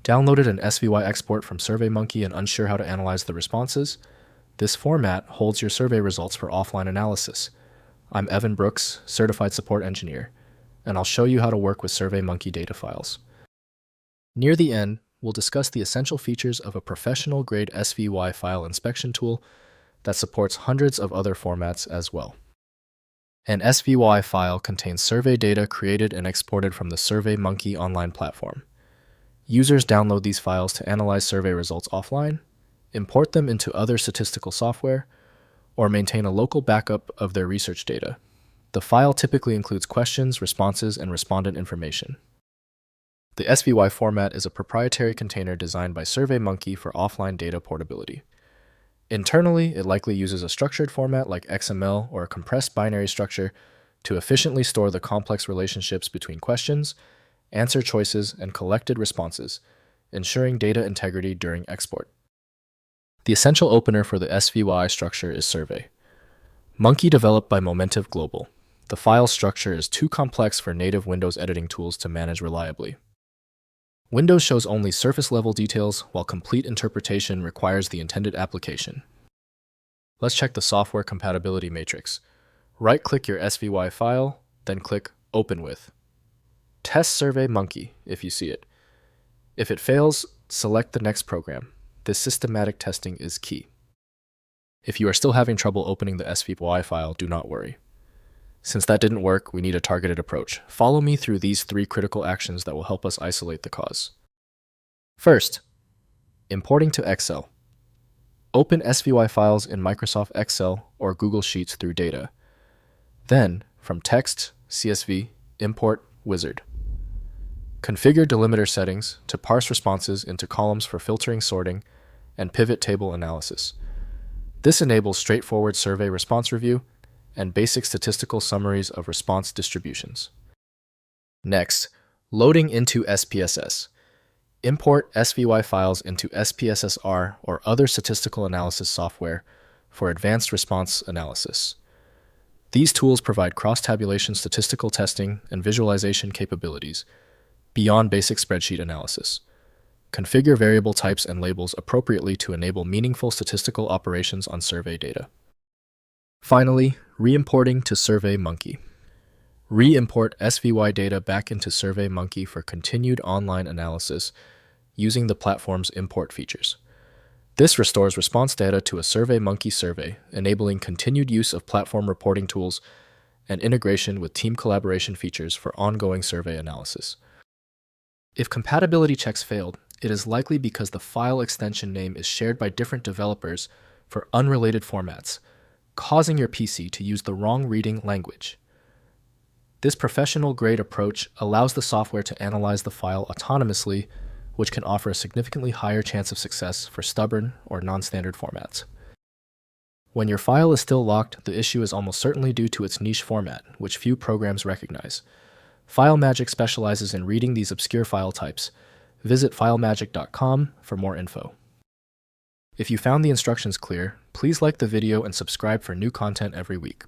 Downloaded an SVY export from SurveyMonkey and unsure how to analyze the responses? This format holds your survey results for offline analysis. I'm Evan Brooks, Certified Support Engineer, and I'll show you how to work with SurveyMonkey data files. Near the end, we'll discuss the essential features of a professional-grade SVY file inspection tool that supports hundreds of other formats as well. An SVY file contains survey data created and exported from the SurveyMonkey online platform. Users download these files to analyze survey results offline, import them into other statistical software, or maintain a local backup of their research data. The file typically includes questions, responses, and respondent information. The SVY format is a proprietary container designed by SurveyMonkey for offline data portability. Internally, it likely uses a structured format like XML or a compressed binary structure to efficiently store the complex relationships between questions, answer choices, and collected responses, ensuring data integrity during export. The essential opener for the SVY structure is Survey. Monkey developed by Momentive Global. The file structure is too complex for native Windows editing tools to manage reliably. Windows shows only surface-level details, while complete interpretation requires the intended application. Let's check the software compatibility matrix. Right-click your SVY file, then click Open With. Test SurveyMonkey if you see it. If it fails, select the next program. This systematic testing is key. If you are still having trouble opening the SVY file, do not worry. Since that didn't work, we need a targeted approach. Follow me through these 3 critical actions that will help us isolate the cause. First, importing to Excel. Open SVY files in Microsoft Excel or Google Sheets through Data. Then, from Text, CSV, import Wizard. Configure delimiter settings to parse responses into columns for filtering, sorting, and pivot table analysis. This enables straightforward survey response review and basic statistical summaries of response distributions. Next, loading into SPSS. Import SVY files into SPSS-R or other statistical analysis software for advanced response analysis. These tools provide cross-tabulation statistical testing and visualization capabilities beyond basic spreadsheet analysis. Configure variable types and labels appropriately to enable meaningful statistical operations on survey data. Finally, reimporting to SurveyMonkey. Reimport SVY data back into SurveyMonkey for continued online analysis using the platform's import features. This restores response data to a SurveyMonkey survey, enabling continued use of platform reporting tools and integration with team collaboration features for ongoing survey analysis. If compatibility checks failed, it is likely because the file extension name is shared by different developers for unrelated formats, causing your PC to use the wrong reading language. This professional-grade approach allows the software to analyze the file autonomously, which can offer a significantly higher chance of success for stubborn or non-standard formats. When your file is still locked, the issue is almost certainly due to its niche format, which few programs recognize. FileMagick specializes in reading these obscure file types. Visit filemagick.com for more info. If you found the instructions clear, please like the video and subscribe for new content every week.